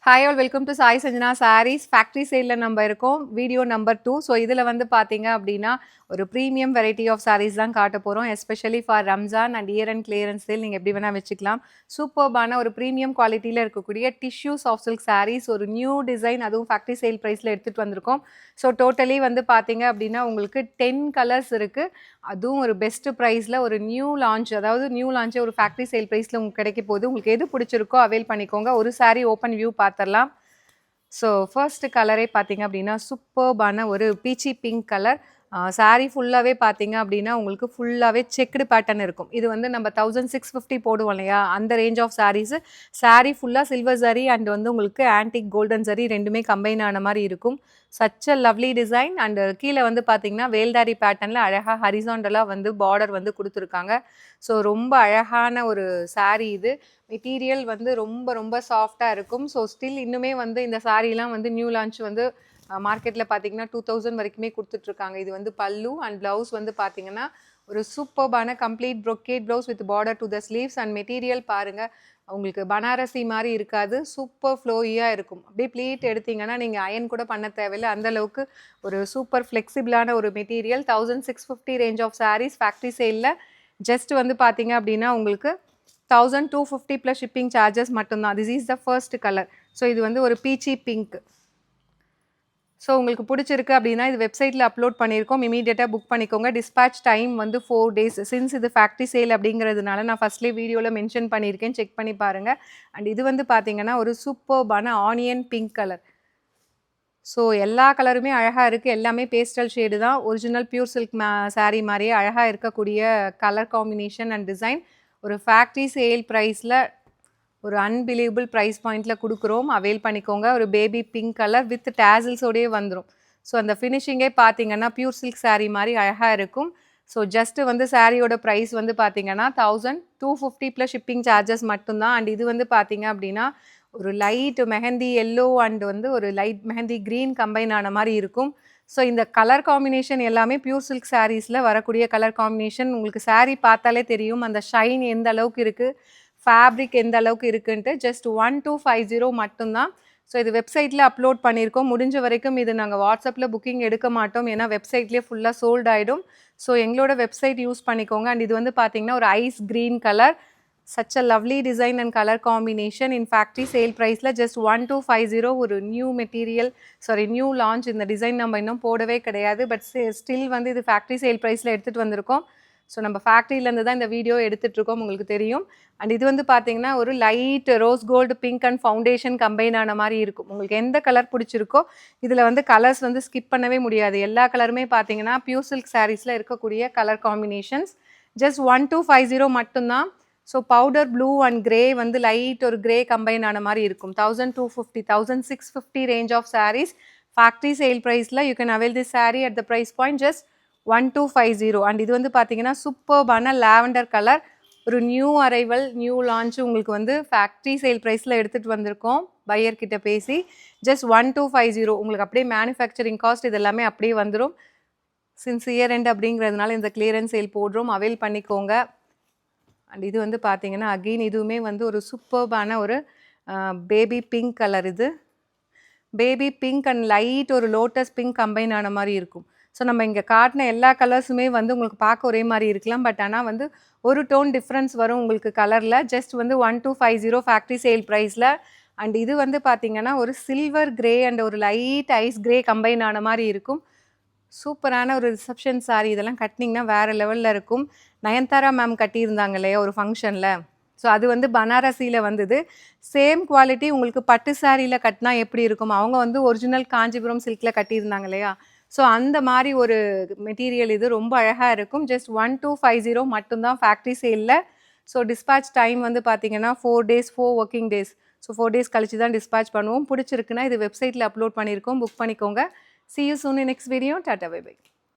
Hi all, welcome to Sai Sanjana Sarees. Factory sale நம்ம இருக்கோம். Video number 2. So இதில் வந்து பார்த்தீங்க அப்படின்னா ஒரு ப்ரீமியம் வெரைட்டி ஆஃப் சாரீஸ் தான் காட்ட போகிறோம். Especially for Ramzan and year and clearance sale நீங்கள் எப்படி வேணால் வச்சுக்கலாம். சூப்பர்பான ஒரு ப்ரீமியம் குவாலிட்டியில் இருக்கக்கூடிய டிஷ்யூ சாஃப்ட் சில்க் சாரீஸ், ஒரு நியூ டிசைன், அதுவும் ஃபேக்ட்ரி சேல் ப்ரைஸில் எடுத்துகிட்டு வந்திருக்கோம். ஸோ டோட்டலி வந்து பார்த்தீங்க அப்படின்னா உங்களுக்கு 10 கலர்ஸ் இருக்குது. அதுவும் ஒரு பெஸ்ட் ப்ரைஸில் ஒரு நியூ லான்ச், அதாவது நியூ லான்ச்சே ஒரு ஃபேக்ட்ரி சேல் ப்ரைஸில் உங்களுக்கு கிடைக்க போகுது. உங்களுக்கு எது பிடிச்சிருக்கோ அவைல் பண்ணிக்கோங்க. ஒரு சாரீ ஓப்பன் வியூ பார்த்துடலாம். ஸோ ஃபர்ஸ்ட் கலரே பார்த்தீங்க அப்படின்னா சூப்பர்பான ஒரு பீச்சி பிங்க் கலர். சாரீ ஃபுல்லாகவே பார்த்தீங்க அப்படின்னா உங்களுக்கு ஃபுல்லாகவே செக்குடு பேட்டர்ன் இருக்கும். இது வந்து நம்ம 1650 போடுவோம் இல்லையா, அந்த ரேஞ்ச் ஆஃப் சாரீஸு. சாரீ ஃபுல்லாக சில்வர் ஜரி அண்ட் வந்து உங்களுக்கு ஆன்டிக் கோல்டன் ஜரி ரெண்டுமே கம்பைன் ஆன மாதிரி இருக்கும். Such a lovely design. And கீழே வந்து பார்த்தீங்கன்னா வேல்தாரி பேட்டர்னில் அழகாக ஹரிசாண்டலாக வந்து பார்டர் வந்து கொடுத்துருக்காங்க. ஸோ ரொம்ப அழகான ஒரு சாரீ இது. மெட்டீரியல் வந்து ரொம்ப ரொம்ப சாஃப்டாக இருக்கும். ஸோ ஸ்டில் இன்னுமே வந்து இந்த சாரீலாம் வந்து நியூ லான்ச் வந்து மார்க்கெட்டில் பார்த்தீங்கன்னா 2000 வரைக்குமே கொடுத்துட்ருக்காங்க. இது வந்து பல்லு அண்ட் ப்ளவுஸ் வந்து பார்த்தீங்கன்னா ஒரு சூப்பர்பான complete brocade blouse with border to the sleeves. And material பாருங்கள், உங்களுக்கு பனாரசி மாதிரி இருக்காது, சூப்பர் ஃப்ளோயியாக இருக்கும். அப்படியே ப்ளீட் எடுத்திங்கன்னா நீங்கள் அயன் கூட பண்ண தேவையில்லை, அந்தளவுக்கு ஒரு சூப்பர் ஃப்ளெக்சிபிளான ஒரு material. 1650 range of sarees factory சேலில் ஜஸ்ட் வந்து பார்த்தீங்க அப்படின்னா உங்களுக்கு 1250 ப்ளஸ் ஷிப்பிங் சார்ஜஸ் மட்டும்தான். This is the first colour. So இது வந்து ஒரு பீச்சி பிங்க். ஸோ உங்களுக்கு பிடிச்சிருக்கு அப்படின்னா இது வெப்சைட்டில் அப்லோட் பண்ணியிருக்கோம். இமீடியட்டாக புக் பண்ணிக்கோங்க. டிஸ்பேச் டைம் வந்து 4 days. சின்ஸ் இது ஃபேக்ட்ரி சேல் அப்படிங்கிறதுனால நான் ஃபஸ்ட்லேயே வீடியோவில் மென்ஷன் பண்ணியிருக்கேன், செக் பண்ணி பாருங்கள். அண்ட் இது வந்து பார்த்தீங்கன்னா ஒரு சூப்பர்பான ஆனியன் பிங்க் கலர். ஸோ எல்லா கலருமே அழகாக இருக்குது. எல்லாமே பேஸ்டல் ஷேடு தான். ஒரிஜினல் பியூர் சில்க் சாரீ மாதிரியே அழகாக இருக்கக்கூடிய கலர் காம்பினேஷன் அண்ட் டிசைன். ஒரு ஃபேக்ட்ரி சேல் ப்ரைஸில் ஒரு அன்பிலீவபிள் ப்ரைஸ் பாயிண்டில் கொடுக்குறோம். அவைல் பண்ணிக்கோங்க. ஒரு பேபி பிங்க் கலர் வித் டேசில்ஸோடையே வந்துடும். ஸோ அந்த ஃபினிஷிங்கே பார்த்தீங்கன்னா பியூர் சில்க் சாரீ மாதிரி அழகாக இருக்கும். ஸோ ஜஸ்ட்டு வந்து சாரியோட ப்ரைஸ் வந்து பார்த்தீங்கன்னா 1250 ப்ளஸ் ஷிப்பிங் சார்ஜஸ் மட்டும்தான். அண்ட் இது வந்து பார்த்தீங்க அப்படின்னா ஒரு லைட் மெஹந்தி எல்லோ அண்ட் வந்து ஒரு லைட் மெஹந்தி க்ரீன் கம்பைன் ஆன மாதிரி இருக்கும். ஸோ இந்த கலர் காம்பினேஷன் எல்லாமே பியூர் சில்க் சாரீஸில் வரக்கூடிய கலர் காம்பினேஷன். உங்களுக்கு சாரீ பார்த்தாலே தெரியும் அந்த ஷைன் எந்த அளவுக்கு இருக்குது, ஃபேப்ரிக் எந்த அளவுக்கு இருக்குன்ட்டு. ஜஸ்ட் 1250 மட்டும்தான். ஸோ இது வெப்சைட்டில் அப்லோட் பண்ணியிருக்கோம். முடிஞ்ச வரைக்கும் இது நாங்கள் வாட்ஸ்அப்பில் புக்கிங் எடுக்க மாட்டோம், ஏன்னா வெப்சைட்லேயே ஃபுல்லாக சோல்ட் ஆகிடும். ஸோ எங்களோட வெப்சைட் யூஸ் பண்ணிக்கோங்க. அண்ட் இது வந்து பார்த்தீங்கன்னா ஒரு ice green colour. Such a lovely design and colour combination. In factory sale ப்ரைஸில் ஜஸ்ட் 1250. ஒரு நியூ மெட்டீரியல், நியூ லான்ச். இந்த டிசைன் நம்ம இன்னும் போடவே கிடையாது, பட் ஸ்டில் வந்து இது ஃபேக்ட்ரி சேல் ப்ரைஸில் எடுத்துகிட்டு வந்திருக்கோம். ஸோ நம்ம ஃபேக்ட்ரியிலேருந்து தான் இந்த வீடியோ எடுத்துகிட்ருக்கோம், உங்களுக்கு தெரியும். அண்ட் இது வந்து பார்த்தீங்கன்னா ஒரு light rose gold pink and foundation combine ஆன மாதிரி இருக்கும். உங்களுக்கு எந்த கலர் பிடிச்சிருக்கோ, இதில் வந்து கலர்ஸ் வந்து ஸ்கிப் பண்ணவே முடியாது. எல்லா கலருமே பார்த்தீங்கன்னா பியூர் சில்க் சாரீஸில் இருக்கக்கூடிய கலர் காம்பினேஷன்ஸ். ஜஸ்ட் 1250 மட்டும்தான். So powder blue and grey வந்து லைட் ஒரு கிரே கம்பைன் ஆன மாதிரி இருக்கும். 1250 1650 range of sarees factory sale ப்ரைஸில் you can avail this saree at the price point just 1250. And இது வந்து பார்த்தீங்கன்னா சூப்பர்பான லாவெண்டர் கலர். ஒரு நியூ அரைவல், நியூ லான்ச் உங்களுக்கு வந்து ஃபேக்ட்ரி சேல் ப்ரைஸில் எடுத்துகிட்டு வந்திருக்கோம். பையர்கிட்ட பேசி ஜஸ்ட் 1250. உங்களுக்கு அப்படியே மேனுஃபேக்சரிங் காஸ்ட் இது எல்லாமே அப்படியே வந்துடும். சின்ஸ் இயர் எண்ட் அப்படிங்கிறதுனால இந்த கிளியரன்ஸ் சேல் போடுறோம், அவைல் பண்ணிக்கோங்க. அண்ட் இது வந்து பார்த்தீங்கன்னா அகெயின் இதுவுமே வந்து ஒரு சூப்பர்பான ஒரு பேபி பிங்க் கலர். இது பேபி பிங்க் அண்ட் லைட் ஒரு லோட்டஸ் பிங்க் கம்பைன் ஆன மாதிரி இருக்கும். ஸோ நம்ம இங்கே காட்டின எல்லா கலர்ஸுமே வந்து உங்களுக்கு பார்க்க ஒரே மாதிரி இருக்கலாம், பட் ஆனால் வந்து ஒரு டோன் டிஃப்ரென்ஸ் வரும் உங்களுக்கு கலரில். ஜஸ்ட் வந்து 1250 ஃபேக்ட்ரி சேல் ப்ரைஸில். அண்ட் இது வந்து பார்த்தீங்கன்னா ஒரு சில்வர் கிரே அண்ட் ஒரு லைட் ஐஸ் கிரே கம்பைன் ஆன மாதிரி இருக்கும். சூப்பரான ஒரு ரிசப்ஷன் சாரீ. இதெல்லாம் கட்டினீங்கன்னா வேறு லெவலில் இருக்கும். நயன்தாரா மேம் கட்டியிருந்தாங்க இல்லையா ஒரு ஃபங்க்ஷனில், ஸோ அது வந்து பனாரசியில் வந்தது. சேம் குவாலிட்டி உங்களுக்கு பட்டு சாரியில் கட்டினா எப்படி இருக்கும், அவங்க வந்து ஒரிஜினல் காஞ்சிபுரம் சில்கில் கட்டியிருந்தாங்க இல்லையா, ஸோ அந்த மாதிரி ஒரு மெட்டீரியல். இது ரொம்ப அழகாக இருக்கும். ஜஸ்ட் 1250 மட்டும்தான் ஃபேக்ட்ரி சேலில். ஸோ டிஸ்பேச் டைம் வந்து பார்த்தீங்கன்னா 4 days, 4 working days. So 4 days கழிச்சு தான் டிஸ்பேச் பண்ணுவோம். பிடிச்சிருக்குன்னா இது வெப்சைட்டில் அப்லோட் பண்ணியிருக்கோம், புக் பண்ணிக்கோங்க. See you soon in next video. Tata, bye bye.